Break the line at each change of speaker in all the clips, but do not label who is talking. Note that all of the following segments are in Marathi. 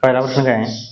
पहिला प्रश्न काय आहे?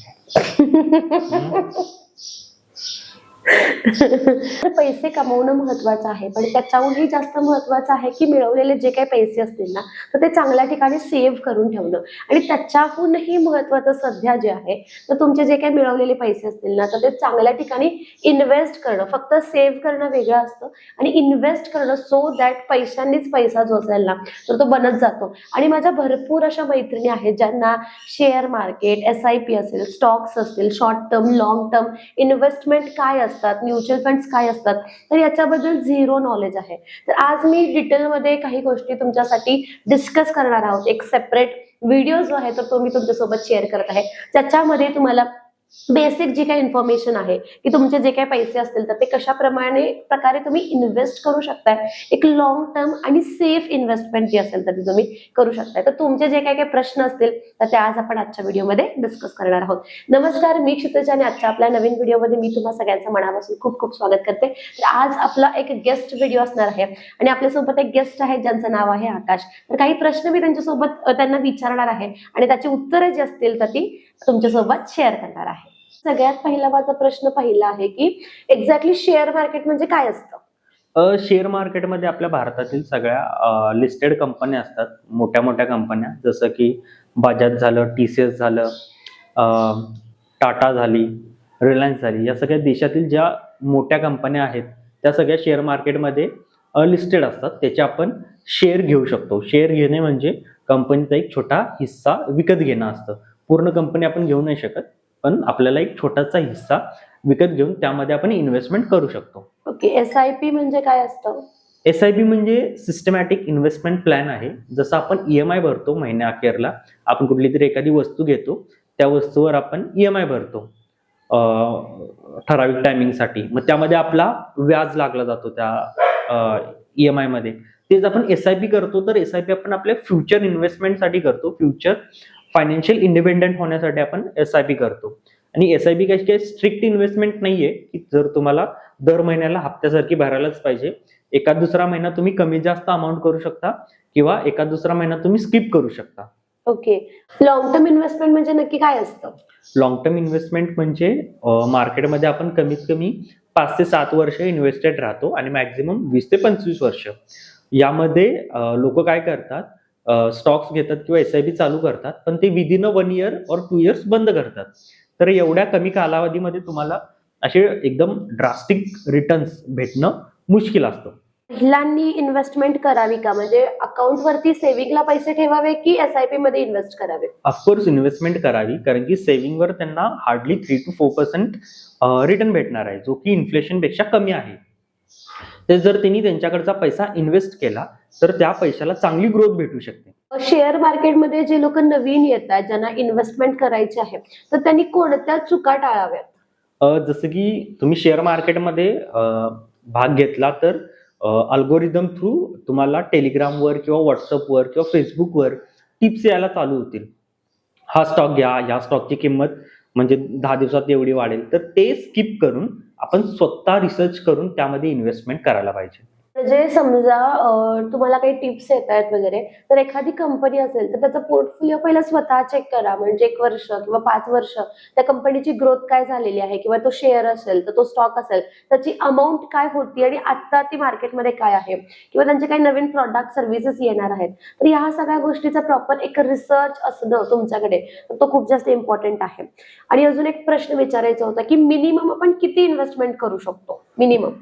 पैसे कमवणं महत्वाचं आहे, पण त्याच्याहूनही जास्त महत्वाचं आहे की मिळवलेले जे काही पैसे असतील ना, तर ते चांगल्या ठिकाणी सेव्ह करून ठेवणं. आणि त्याच्याहूनही महत्वाचं सध्या जे आहे, तर तुमचे जे काही मिळवलेले पैसे असतील ना, तर ते चांगल्या ठिकाणी इन्व्हेस्ट करणं. फक्त सेव्ह करणं वेगळं असतं आणि इन्व्हेस्ट करणं, सो दॅट पैशांनीच पैसा जो असेल ना, तर तो बनत जातो. आणि माझ्या भरपूर अशा मैत्रिणी आहेत ज्यांना शेअर मार्केट, SIP असेल, स्टॉक्स असतील, short term, long term investment काय असतात, म्युच्युअल फंड्स काय असतात, तर याच्याबद्दल झिरो नॉलेज आहे. तर आज मी डिटेलमध्ये काही गोष्टी तुमच्यासाठी डिस्कस करणार आहोत. एक सेपरेट व्हिडिओ जो आहे तर तो मी तुमच्यासोबत शेअर करत आहे, ज्याच्यामध्ये तुम्हाला बेसिक जी काही इन्फॉर्मेशन आहे की तुमचे जे काही पैसे असतील तर ते कशा प्रकारे तुम्ही इन्व्हेस्ट करू शकताय, एक लॉंग टर्म आणि सेफ इन्व्हेस्टमेंट जी असेल तर ती तुम्ही करू शकताय. तर तुमचे जे काही प्रश्न असतील तर ते आज आपण आजच्या व्हिडिओमध्ये डिस्कस करणार आहोत. नमस्कार, मी क्षितिज आणि आजच्या आपल्या नवीन व्हिडिओमध्ये मी तुम्हा सगळ्यांचं मनापासून खूप खूप स्वागत करते. तर आज आपला एक गेस्ट व्हिडिओ असणार आहे आणि आपल्यासोबत एक गेस्ट आहे ज्यांचं नाव आहे आकाश. तर काही प्रश्न मी त्यांच्यासोबत त्यांना विचारणार आहे आणि त्याची उत्तरं जी असतील तर ती तुमच्यासोबत शेअर करणार आहे. सगळ्यात पहिला माझा प्रश्न पहिला आहे की एक्झॅक्टली शेअर मार्केट म्हणजे काय असतं?
शेअर मार्केटमध्ये आपल्या भारतातील सगळ्या लिस्टेड कंपन्या असतात, मोठ्या मोठ्या कंपन्या, जसं की बजाज झालं, TCS झालं, टाटा झाली, रिलायन्स झाली. या सगळ्या देशातील ज्या मोठ्या कंपन्या आहेत त्या सगळ्या शेअर मार्केटमध्ये लिस्टेड असतात. त्याचे आपण शेअर घेऊ शकतो. शेअर घेणे म्हणजे कंपनीचा एक छोटा हिस्सा विकत घेणं असतं. पूर्ण कंपनी आपण घेऊ नाही शकत, पण आपल्याला एक छोटासा हिस्सा विकत घेऊन त्यामध्ये आपण इन्व्हेस्टमेंट करू शकतो.
ओके, SIP म्हणजे काय असतं?
SIP म्हणजे सिस्टमॅटिक इन्व्हेस्टमेंट प्लॅन आहे. जसं आपण EMI भरतो महिन्या अखेरला, आपण कुठली तरी एखादी वस्तू घेतो, त्या वस्तूवर आपण EMI भरतो ठराविक टायमिंगसाठी. मग त्यामध्ये आपला व्याज लागला जातो त्या EMI मध्ये. तेच आपण SIP करतो, तर SIP आपण आपल्या फ्युचर इन्व्हेस्टमेंटसाठी करतो. फ्युचर फायनान्शियल इंडिपेंडेंट होण्यासाठी आपण SIP करतो. आणि SIP काही स्ट्रिक्ट इन्व्हेस्टमेंट नाहीये की जर तुम्हाला दर महिन्याला हप्त्यासारखी भरायलाच पाहिजे. एखाद दुसरा महिना तुम्ही कमी जास्त अमाऊंट करू शकता किंवा एखाद दुसरा महिना तुम्ही स्किप करू शकता.
ओके, लॉंग टर्म इन्व्हेस्टमेंट म्हणजे नक्की काय असतं?
लॉंग टर्म इन्व्हेस्टमेंट म्हणजे मार्केटमध्ये आपण कमीत कमी 5 ते 7 वर्ष इन्व्हेस्टेड राहतो आणि मॅक्झिमम 20 ते 25 वर्ष. यामध्ये लोक काय करतात, स्टॉक्स घेतात किंवा SIP चालू करतात, पण ते विदिन 1 इयर और 2 इयर्स बंद करतात. तर एवढ्या कमी कालावधीमध्ये तुम्हाला असे एकदम ड्रास्टिक रिटर्न्स भेटणं मुश्किल असतं.
महिलांनी इन्व्हेस्टमेंट करावी का? म्हणजे अकाउंट वरती सेव्हिंगला पैसे ठेवावे की SIP मध्ये इन्व्हेस्ट करावे?
ऑफकोर्स इन्व्हेस्टमेंट करावी, कारण की सेव्हिंगवर त्यांना हार्डली 3 to 4% रिटर्न भेटणार आहे, जो की इन्फ्लेशन पेक्षा कमी आहे. ते जर त्यांनी त्यांच्याकडचा पैसा इन्व्हेस्ट केला तर त्या पैशाला चांगली ग्रोथ भेटू शकते.
शेअर मार्केटमध्ये जे लोक नवीन येतात, ज्यांना इन्व्हेस्टमेंट करायचे आहे, तर त्यांनी कोणत्या चुका टाळाव्यात?
जसं की तुम्ही शेअर मार्केटमध्ये भाग घेतला तर अल्गोरिदम थ्रू तुम्हाला टेलिग्रामवर किंवा व्हॉट्सअपवर किंवा फेसबुकवर टिप्स यायला चालू होतील. हा स्टॉक घ्या, ह्या स्टॉकची किंमत म्हणजे 10 दिवसात एवढी वाढेल. तर ते स्किप करून आपण स्वतः रिसर्च करून त्यामध्ये इन्व्हेस्टमेंट करायला पाहिजे.
म्हणजे समजा तुम्हाला काही टिप्स येत आहेत वगैरे, तर एखादी कंपनी असेल तर त्याचा पोर्टफोलिओ पहिला स्वतः चेक करा. म्हणजे 1 वर्ष किंवा 5 वर्ष त्या कंपनीची ग्रोथ काय झालेली आहे, किंवा तो शेअर असेल तर तो स्टॉक असेल त्याची अमाऊंट काय होती आणि आता ती मार्केटमध्ये काय आहे, किंवा त्यांचे काही नवीन प्रॉडक्ट सर्व्हिसेस येणार आहेत. तर ह्या सगळ्या गोष्टीचा प्रॉपर एक रिसर्च असणं तुमच्याकडे, तर तो खूप जास्त इम्पॉर्टंट आहे. आणि अजून एक प्रश्न विचारायचा होता की मिनिमम आपण किती इन्व्हेस्टमेंट करू शकतो? मिनिमम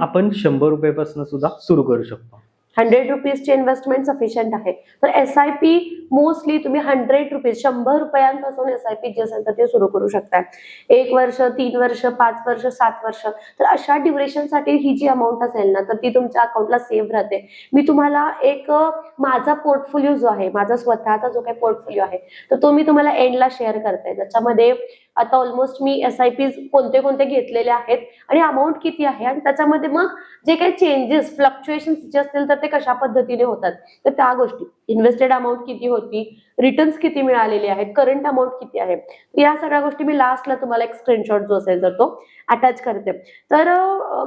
आपण 100 रुपयापासून सुद्धा सुरू करू शकतो.
100 रुपीजची इन्व्हेस्टमेंट सफिशियंट आहे. तर SIP मोस्टली तुम्ही 100 रुपीज, 100 रुपयांपासून SIP जे असेल तर ते सुरू करू शकता. 1 वर्ष, 3 वर्ष, 5 वर्ष, 7 वर्ष, तर अशा ड्युरेशनसाठी ही जी अमाऊंट असेल ना, तर ती तुमच्या अकाउंटला सेव्ह राहते. मी तुम्हाला एक माझा पोर्टफोलिओ जो आहे, माझा स्वतःचा जो काही पोर्टफोलिओ आहे, तर तो मी तुम्हाला एंडला शेअर करते, ज्याच्यामध्ये आता ऑलमोस्ट मी SIP कोणते कोणते घेतलेले आहेत आणि अमाऊंट किती आहे आणि त्याच्यामध्ये मग जे काही चेंजेस फ्लक्च्युएशन्स जे असतील तर ते कशा पद्धतीने होतात, तर त्या गोष्टी इन्व्हेस्टेड अमाऊंट किती होती, रिटर्न्स किती मिळालेले आहेत, करंट अमाऊंट किती आहे, या सगळ्या गोष्टी मी लास्टला तुम्हाला एक स्क्रीनशॉट जो असेल तर तो अटॅच करते. तर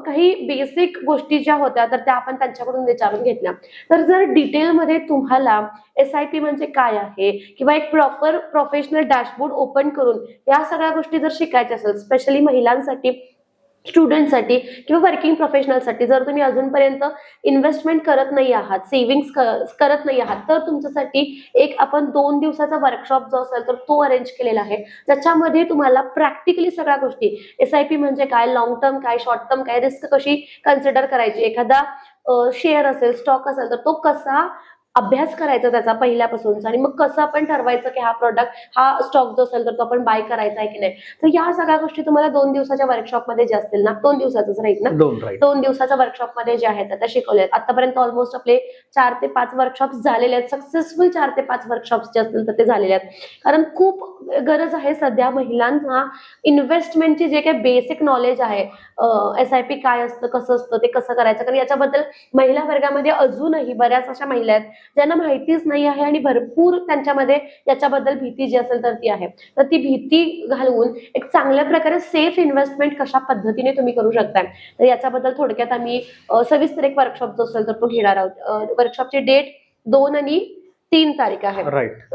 काही बेसिक गोष्टी ज्या होत्या तर त्या आपण त्यांच्याकडून विचारून घेतल्या. तर जर डिटेलमध्ये तुम्हाला SIP म्हणजे काय आहे किंवा एक प्रॉपर प्रोफेशनल डॅशबोर्ड ओपन करून या सगळ्या गोष्टी जर शिकायच्या असेल, स्पेशली महिलांसाठी, स्टुडंटसाठी किंवा वर्किंग प्रोफेशनलसाठी, जर तुम्ही अजूनपर्यंत इन्व्हेस्टमेंट करत नाही आहात, सेव्हिंग्स करत नाही आहात, तर तुमच्यासाठी एक आपण 2 दिवसाचा वर्कशॉप जो असेल तर तो अरेंज केलेला आहे, ज्याच्यामध्ये तुम्हाला प्रॅक्टिकली सगळ्या गोष्टी SIP म्हणजे काय, लॉंग टर्म काय, शॉर्ट टर्म काय, रिस्क कशी कन्सिडर करायची, एखादा शेअर असेल, स्टॉक असेल तर तो कसा अभ्यास करायचा त्याचा पहिल्यापासूनचा आणि मग कसं आपण ठरवायचं की हा प्रोडक्ट, हा स्टॉक जो असेल तर तो आपण बाय करायचा आहे की नाही. तर या सगळ्या गोष्टी तुम्हाला 2 दिवसाच्या वर्कशॉपमध्ये जे असतील ना, 2 दिवसाचंच राहील ना, 2 दिवसाच्या वर्कशॉपमध्ये जे आहेत त्या शिकवले आहेत. आतापर्यंत ऑलमोस्ट आपले 4 ते 5 वर्कशॉप्स झालेले आहेत, सक्सेसफुल 4 ते 5 वर्कशॉप्स जे असतील तर ते झालेले आहेत. कारण खूप गरज आहे सध्या महिलांना इन्व्हेस्टमेंटची जे काही बेसिक नॉलेज आहे, SIP काय असतं, कसं असतं, ते कसं करायचं, कारण याच्याबद्दल महिला वर्गामध्ये अजूनही बऱ्याच अशा महिला आहेत ज्यांना माहितीच नाही आहे आणि भरपूर त्यांच्यामध्ये याच्याबद्दल भीती जी असेल तर ती आहे. तर ती भीती घालवून एक चांगल्या प्रकारे सेफ इन्व्हेस्टमेंट कशा पद्धतीने तुम्ही करू शकता, तर याच्याबद्दल थोडक्यात आम्ही सविस्तर एक वर्कशॉप जो असेल तर तो घेणार आहोत. वर्कशॉपची डेट 2 आणि 3 तारीख आहे.
राईट.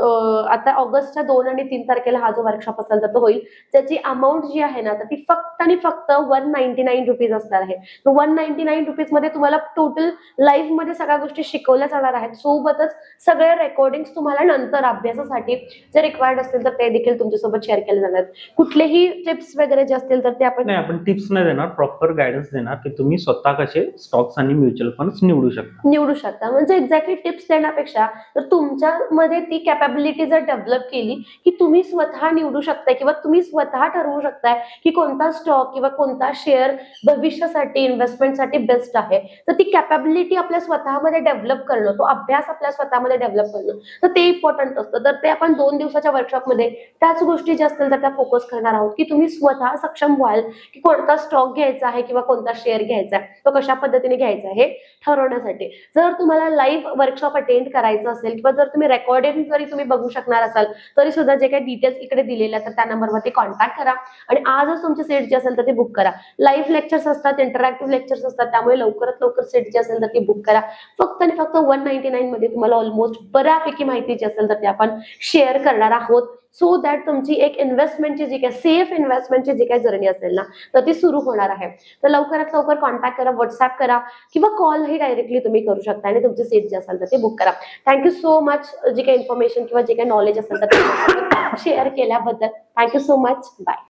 आता ऑगस्टच्या 2 आणि 3 तारखेला हा जो वर्कशॉप असेल तर तो होईल. त्याची अमाऊंट जी आहे ना तर ती फक्त आणि फक्त 199 रुपीज असणार आहे. 199 रुपीज मध्ये तुम्हाला टोटल लाईव्ह मध्ये सगळ्या गोष्टी शिकवल्या जाणार आहेत. सोबतच सगळे रेकॉर्डिंग्स तुम्हाला नंतर अभ्यासासाठी जे रिक्वायर्ड असतील तर ते देखील तुमच्यासोबत शेअर केले जाणार. कुठलेही टिप्स वगैरे जे असतील तर ते
आपण टिप्स नाही देणार, प्रॉपर गायडन्स देणार की तुम्ही स्वतः कसे स्टॉक्स आणि म्युच्युअल फंड्स निवडू शकता. म्हणजे एक्झॅक्टली टिप्स देण्यापेक्षा तर तुमच्यामध्ये ती कॅपॅबिलिटी जर डेव्हलप केली की तुम्ही स्वतः निवडू शकताय किंवा तुम्ही स्वतः ठरवू शकताय की कोणता स्टॉक किंवा कोणता शेअर भविष्यासाठी इन्व्हेस्टमेंटसाठी बेस्ट आहे, तर ती कॅपॅबिलिटी आपल्या स्वतःमध्ये डेव्हलप करणं, तो अभ्यास आपल्या स्वतःमध्ये डेव्हलप करणं, तर ते इम्पॉर्टंट असतं. तर ते आपण 2 दिवसाच्या वर्कशॉपमध्ये त्याच गोष्टी ज्या असतील तर त्या फोकस करणार आहोत की तुम्ही स्वतः सक्षम व्हाल की कोणता स्टॉक घ्यायचा आहे किंवा कोणता शेअर घ्यायचा आहे, तो कशा पद्धतीने घ्यायचा आहे हे ठरवण्यासाठी. जर तुम्हाला लाईव्ह वर्कशॉप अटेंड करायचं असेल किंवा जर तुम्ही रेकॉर्डिंग जरी तुम्ही बघू शकणार असाल तरी सुद्धा जे काही डिटेल्स इकडे दिलेले आहेत तर त्या नंबरवरती कॉन्टॅक्ट करा आणि आजच तुमची सीट जी असेल तर ती बुक करा. लाईव्ह लेक्चर्स असतात, इंटरॅक्टिव्ह लेक्चर्स असतात, त्यामुळे लवकरात लवकर सीट जी असेल तर ती बुक करा. फक्त आणि फक्त 199 मध्ये तुम्हाला ऑलमोस्ट बऱ्यापैकी माहिती जी असेल तर ती आपण शेअर करणार आहोत, सो दॅट तुमची एक इन्व्हेस्टमेंटची जी काही सेफ इन्व्हेस्टमेंटची जी काही जर्नी असेल ना तर ती सुरू होणार आहे. तर लवकरात लवकर कॉन्टॅक्ट करा, व्हॉट्सअप करा किंवा कॉलही डायरेक्टली तुम्ही करू शकता आणि तुमची सीट जी असेल तर ती बुक करा. थँक्यू सो मच जी काही इन्फॉर्मेशन किंवा जे काही नॉलेज असेल तर शेअर केल्याबद्दल. Thank you so much. बाय.